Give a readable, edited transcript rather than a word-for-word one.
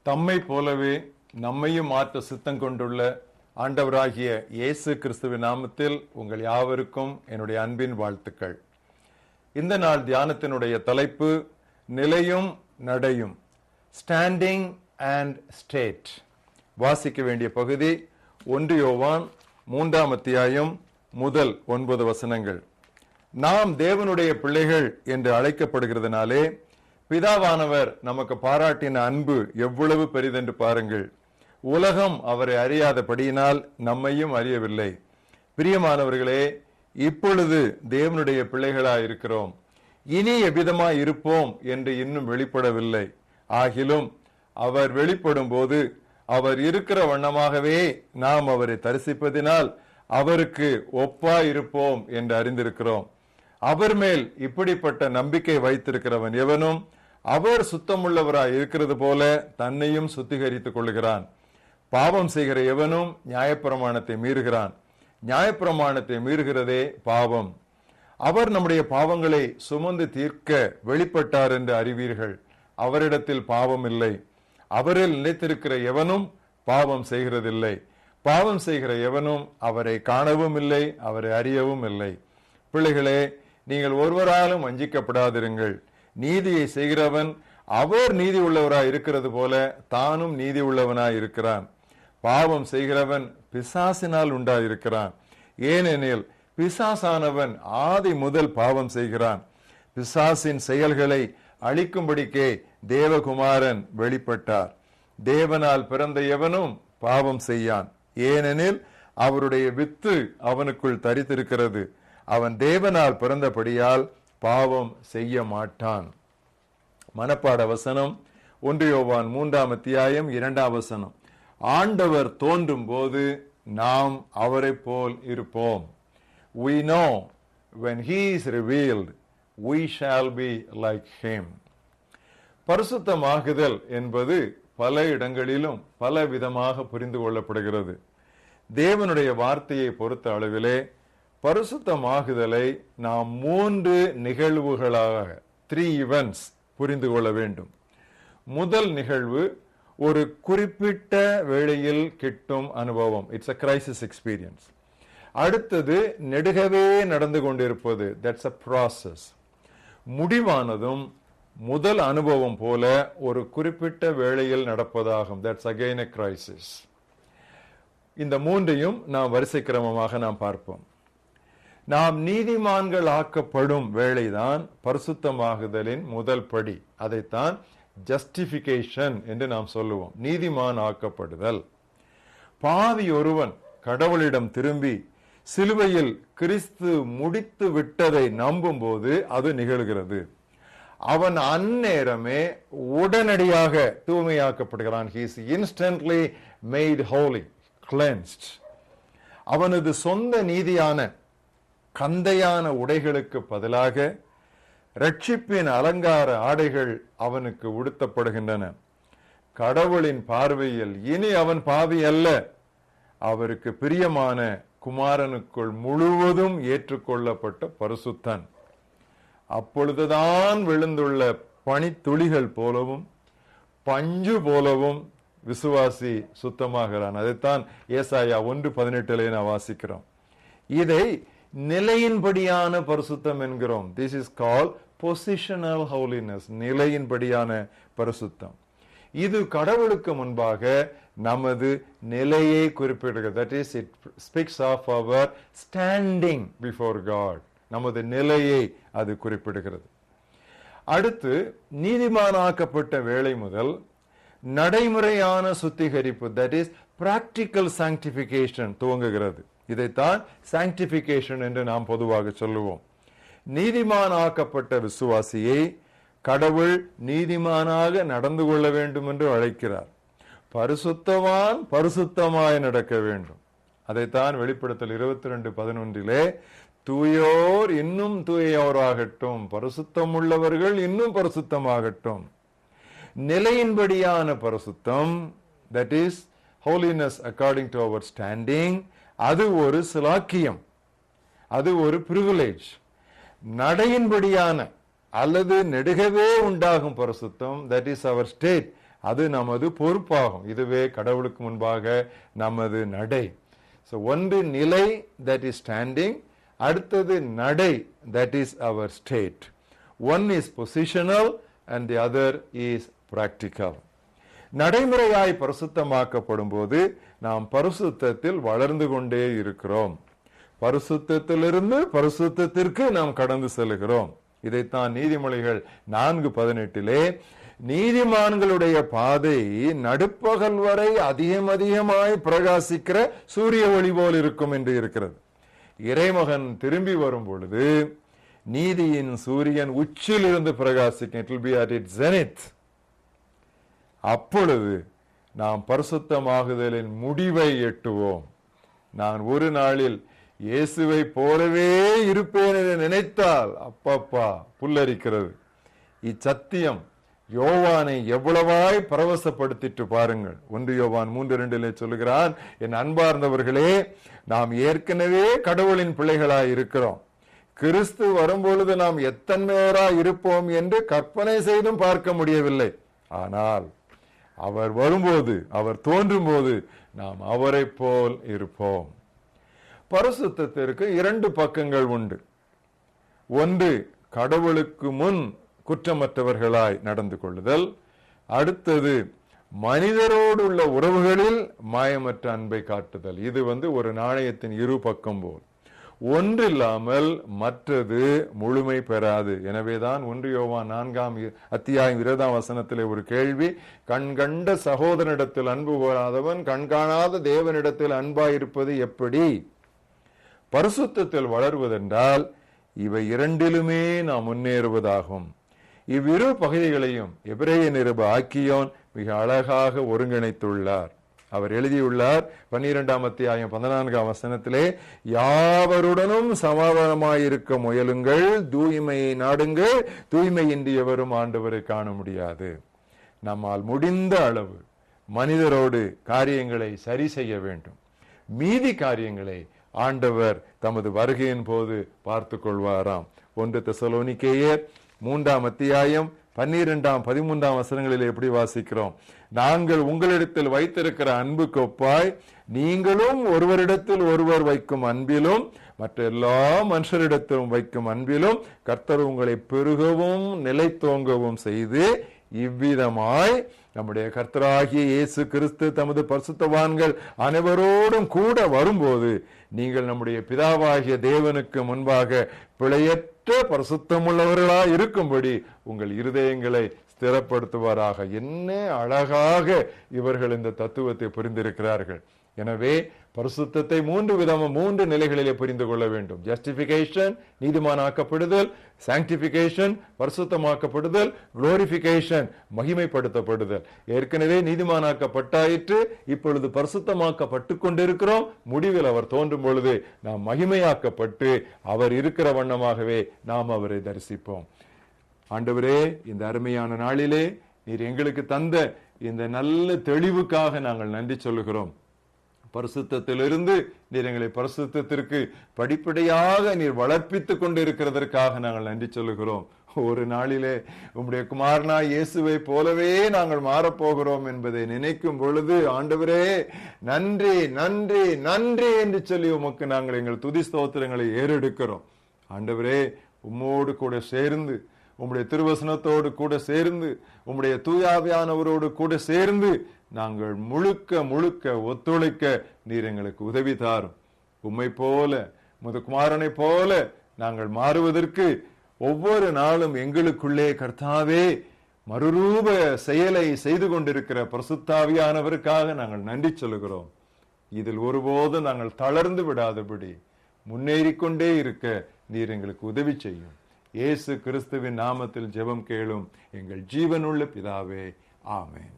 தம்மை போலவே நம்மையும் மாற்ற சித்தம் கொண்டுள்ள ஆண்டவராகிய இயேசு கிறிஸ்துவின் நாமத்தில் உங்கள் யாவருக்கும் என்னுடைய அன்பின் வாழ்த்துக்கள். இந்த நாள் தியானத்தினுடைய தலைப்பு நிலையும் நடையும், ஸ்டாண்டிங் அண்ட் ஸ்டேட். வாசிக்க வேண்டிய பகுதி 1 யோவான் 3ஆம் அத்தியாயம் முதல் 9 வசனங்கள். நாம் தேவனுடைய பிள்ளைகள் என்று அழைக்கப்படுகிறதுனாலே பிதாவானவர் நமக்கு பாராட்டின அன்பு எவ்வளவு பெரிதென்று பாருங்கள். உலகம் அவரை அறியாதபடியினால் நம்மையும் அறியவில்லை. பிரியமானவர்களே, இப்பொழுது தேவனுடைய பிள்ளைகளாய் இருக்கிறோம். இனி எவ்விதமாய் இருப்போம் என்று இன்னும் வெளிப்படவில்லை. ஆகிலும் அவர் வெளிப்படும் போது அவர் இருக்கிற வண்ணமாகவே நாம் அவரை தரிசிப்பதினால் அவருக்கு ஒப்பாய் இருப்போம் என்று அறிந்திருக்கிறோம். அவர் மேல் இப்படிப்பட்ட நம்பிக்கை வைத்திருக்கிறவன் எவனும் அவர் சுத்தமுள்ளவராய் இருக்கிறது போல தன்னையும் சுத்திகரித்துக் கொள்கிறான். பாவம் செய்கிற எவனும் நியாயப்பிரமாணத்தை மீறுகிறான். நியாயப்பிரமாணத்தை மீறுகிறதே பாவம். அவர் நம்முடைய பாவங்களை சுமந்து தீர்க்க வெளிப்பட்டார் என்று அறிவீர்கள். அவரிடத்தில் பாவம் இல்லை. அவரில் நிலைத்திருக்கிற எவனும் பாவம் செய்கிறதில்லை. பாவம் செய்கிற எவனும் அவரை காணவும் இல்லை, அவரை அறியவும் இல்லை. பிள்ளைகளே, நீங்கள் ஒருவராலும் வஞ்சிக்கப்படாதிருங்கள். நீதியை செய்கிறவன் அவர் நீதி உள்ளவராய் இருக்கிறது போல தானும் நீதி உள்ளவனாய் இருக்கிறான். பாவம் செய்கிறவன் பிசாசினால் உண்டாயிருக்கிறான். ஏனெனில் பிசாசானவன் ஆதி முதல் பாவம் செய்கிறான். பிசாசின் செயல்களை அழிக்கும்படிக்கே தேவகுமாரன் வெளிப்பட்டார். தேவனால் பிறந்த எவனும் பாவம் செய்யான், ஏனெனில் அவருடைய வித்து அவனுக்குள் தரித்திருக்கிறது. அவன் தேவனால் பிறந்தபடியால் பாவம் செய்ய மாட்டான். மனப்பாட வசனம் 1 யோவான் 3ஆம் அத்தியாயம் 2ஆம் வசனம். ஆண்டவர் தோன்றும் போது நாம் அவரை போல் இருப்போம். We know when he is revealed we shall be like him. பரிசுத்தமாகுதல் என்பது பல இடங்களிலும் பல விதமாக புரிந்து கொள்ளப்படுகிறது. தேவனுடைய வார்த்தையை பொறுத்த அளவிலே பரிசுத்தமாகுதலை நாம் 3 நிகழ்வுகளாக 3 events புரிந்து கொள்ள வேண்டும். முதல் நிகழ்வு ஒரு குறிப்பிட்ட வேளையில் கிட்டும் அனுபவம். It's a crisis experience. அடுத்தது நெடுகவே நடந்து கொண்டிருப்பது. that's a process. முடிவானதும் முதல் அனுபவம் போல ஒரு குறிப்பிட்ட வேளையில் நடப்பதாகும். that's again a crisis. இந்த 3ஐயும் நாம் வரிசை கிரமமாக நாம் பார்ப்போம். நாம் நீதிமான்கள் ஆக்கப்படும் வேளைதான் பரிசுத்தமாகுதலின் முதல் படி. அதைத்தான் ஜஸ்டிபிகேஷன் என்று நாம் சொல்லுவோம். நீதிமான் ஆக்கப்படுதல். பாவி ஒருவன் கடவுளிடம் திரும்பி சிலுவையில் கிறிஸ்து முடித்து விட்டதை நம்பும் போது அது நிகழ்கிறது. அவன் அந்நேரமே உடனடியாக தூய்மையாக்கப்படுகிறான். he is instantly made holy, cleansed. அவனது சொந்த நீதியான கந்தையான உடைகளுக்கு பதிலாக ரட்சிப்பின் அலங்கார ஆடைகள் அவனுக்கு உடுத்தப்படுகின்றன. கடவுளின் பார்வையில் இனி அவன் பாவி அல்ல. அவருக்கு பிரியமான குமாரனுக்குள் முழுவதும் ஏற்றுக்கொள்ளப்பட்ட பரிசுத்தன். அப்பொழுதுதான் விழுந்துள்ள பனித்துளிகள் போலவும் பஞ்சு போலவும் விசுவாசி சுத்தமாகிறான். அதைத்தான் ஏசாயா 1:18 நான் வாசிக்கிறோம். இதை நிலையின்படியான பரிசுத்தம் என்கிறோம். This is called positional holiness. நிலையின்படியான பரிசுத்தம். இது கடவுளுக்கு முன்பாக நமது நிலையை குறிப்பிடுகிறது. that is, it speaks of our standing before God. நமது நிலையை அது குறிப்பிடுகிறது. அடுத்து நீதிமானாக்கப்பட்ட வேளை முதல் நடைமுறையான சுத்திகரிப்பு, that is practical sanctification துவங்குகிறது. இதைத்தான் sanctification என்று நாம் பொதுவாக சொல்லுவோம். நீதிமானாக்கப்பட்ட விசுவாசியை கடவுள் நீதிமானாக நடந்து கொள்ள வேண்டும் என்று அழைக்கிறார். பரிசுத்தவான் பரிசுத்தமாய் நடக்க வேண்டும். அதைத்தான் வெளிப்படுத்தல் 22:11 தூயோர் இன்னும் தூயோராகட்டும், பரிசுத்தம் உள்ளவர்கள் இன்னும் பரிசுத்தமாகட்டும். நிலையின்படியான பரிசுத்தம், that is holiness according to our standing, அது ஒரு சிலாக்கியம், அது ஒரு பிரிவிலேஜ். நடையின்படியான அல்லது நெடுகவே உண்டாகும் பரிசுத்தம், that is our state, அது நமது பொறுப்பாகும். இதுவே கடவுளுக்கு முன்பாக நமது நடை. ஒன்று நிலை, தட் இஸ் ஸ்டாண்டிங். அடுத்தது நடை, that is our state. One is positional and the other is practical. நடைமுறையாய் பரிசுத்தமாக்கப்படும் போது நாம் பரிசுத்தத்தில் வளர்ந்து கொண்டே இருக்கிறோம். பரிசுத்தத்திலிருந்து பரிசுத்தத்திற்கு நாம் கடந்து செல்கிறோம். இதைத்தான் நீதிமொழிகள் 4:18 நீதிமான்களுடைய பாதை நடுப்பகல் வரை அதிகமாய் பிரகாசிக்கிற சூரிய ஒளி போல் இருக்கும் என்று இருக்கிறது. இறைமகன் திரும்பி வரும் பொழுது நீதியின் சூரியன் உச்சிலிருந்து பிரகாசிக்கும். It will be at its zenith. அப்பொழுது நாம் பரிசுத்தமாகுதலின் முடிவை எட்டுவோம். நான் ஒரு நாளில் இயேசுவை போலவே இருப்பேன் என்று நினைத்தால் அப்பப்பா புல்லரிக்கிறது. இச்சத்தியம் யோவானை எவ்வளவாய் பரவசப்படுத்திட்டு பாருங்கள். 1 யோவான் 3:2 சொல்லுகிறான், என் அன்பார்ந்தவர்களே, நாம் ஏற்கனவே கடவுளின் பிள்ளைகளாய் இருக்கிறோம். கிறிஸ்து வரும்பொழுது நாம் எத்தன்மையராய் இருப்போம் என்று கற்பனை செய்தும் பார்க்க முடியவில்லை. ஆனால் அவர் வரும்போது, அவர் தோன்றும் போது நாம் அவரை போல் இருப்போம். பரிசுத்தத்திற்கு 2 பக்கங்கள் உண்டு. ஒன்று, கடவுளுக்கு முன் குற்றமற்றவர்களாய் நடந்து கொள்ளுதல். அடுத்தது, மனிதரோடு உள்ள உறவுகளில் மாயமற்ற அன்பை காட்டுதல். இது ஒரு நாணயத்தின் 2 பக்கம் போல். ஒன்றில்லாமல் மற்றது முழுமை பெறாது. எனவேதான் 1 யோவான் 4:20 ஒரு கேள்வி, கண்கண்ட சகோதரனிடத்தில் அன்பு கூறாதவன் கண்காணாத தேவனிடத்தில் அன்பாயிருப்பது எப்படி? பரிசுத்தத்தில் வளர்வதென்றால் இவை 2லுமே நாம் முன்னேறுவதாகும். இவ்விரு பகுதிகளையும் எபிரேய நிருப ஆக்கியோன் மிக அழகாக ஒருங்கிணைத்துள்ளார். அவர் எழுதியுள்ளார் 12:14 யாவருடனும் சமாதானமாயிருக்க முயலுங்கள், தூய்மையை நாடுங்கள், தூய்மையின்றியவரும் ஆண்டவரை காண முடியாது. நம்மால் முடிந்த அளவு மனிதரோடு காரியங்களை சரி செய்ய வேண்டும். மீதி காரியங்களை ஆண்டவர் தமது வருகையின் போது பார்த்து கொள்வாராம். 1 தெசலோனிக்கேயர் 3:12-13 எப்படி வாசிக்கிறோம்? நாங்கள் உங்களிடத்தில் வைத்திருக்கிற அன்புக்கு ஒப்பாய் நீங்களும் ஒருவரிடத்தில் ஒருவர் வைக்கும் அன்பிலும் மற்ற எல்லா மனுஷரிடத்திலும் வைக்கும் அன்பிலும் கர்த்தர் உங்களை பெருகவும் நிலைத்தோங்கவும் செய்து இவ்விதமாய் நம்முடைய கர்த்தராகிய இயேசு கிறிஸ்து தமது பரிசுத்தவான்கள் அனைவரோடும் கூட வரும்போது நீங்கள் நம்முடைய பிதாவாகிய தேவனுக்கு முன்பாக பிழையற்ற பரிசுத்தமுள்ளவர்களாய் இருக்கும்படி உங்கள் இருதயங்களை ஸ்திரப்படுத்துவாராக. என்ன அழகாக இவர்கள் இந்த தத்துவத்தை புரிந்திருக்கிறார்கள். எனவே பரிசுத்தத்தை 3 நிலைகளிலே புரிந்து கொள்ள வேண்டும். ஜஸ்டிபிகேஷன், நீதிமானாக்கப்படுதல்; சாங்டிபிகேஷன், பரிசுத்தமாக்கப்படுதல்; குளோரிபிகேஷன், மகிமைப்படுத்தப்படுதல். ஏற்கனவே நீதிமானாக்கப்பட்டாயிற்று, இப்பொழுது பரிசுத்தமாக்கப்பட்டு கொண்டிருக்கிறோம். முடிவில் அவர் தோன்றும் பொழுது நாம் மகிமையாக்கப்பட்டு அவர் இருக்கிற வண்ணமாகவே நாம் அவரை தரிசிப்போம். ஆண்டவரே, இந்த அருமையான நாளிலே நீர் எங்களுக்கு தந்த இந்த நல்ல தெளிவுக்காக நாங்கள் நன்றி சொல்லுகிறோம். பரிசுத்தத்திலிருந்து நீர் எங்களை பரிசுத்தத்திற்கு படிப்படியாக நீர் வளர்ப்பித்துக் கொண்டு இருக்கிறதற்காக நாங்கள் நன்றி சொல்லுகிறோம். ஒரு நாளிலே உம்முடைய குமாரனா இயேசுவை போலவே நாங்கள் மாறப்போகிறோம் என்பதை நினைக்கும் பொழுது ஆண்டவரே நன்றி நன்றி நன்றி என்று சொல்லி உமக்கு நாங்கள் எங்கள் துதி ஸ்தோத்திரங்களை ஏறெடுக்கிறோம். ஆண்டவரே, உம்மோடு கூட சேர்ந்து, உம்முடைய திருவசனத்தோடு கூட சேர்ந்து, உம்முடைய தூயாவியானவரோடு கூட சேர்ந்து நாங்கள் முழுக்க முழுக்க ஒத்துழைக்க நீர் எங்களுக்கு உதவி தாரும். உம்மை போல, முதுகுமாரனை போல நாங்கள் மாறுவதற்கு ஒவ்வொரு நாளும் எங்களுக்குள்ளே கர்த்தாவே மறுரூப செயலை செய்து கொண்டிருக்கிற பரிசுத்தாவியானவருக்காக நாங்கள் நன்றி சொல்லுகிறோம். இதில் ஒருபோதும் நாங்கள் தளர்ந்து விடாதபடி முன்னேறிக்கொண்டே இருக்க நீர் எங்களுக்கு உதவி செய்யும். இயேசு கிறிஸ்துவின் நாமத்தில் ஜெபம் கேளும் எங்கள் ஜீவனுள்ள பிதாவே, ஆமென்.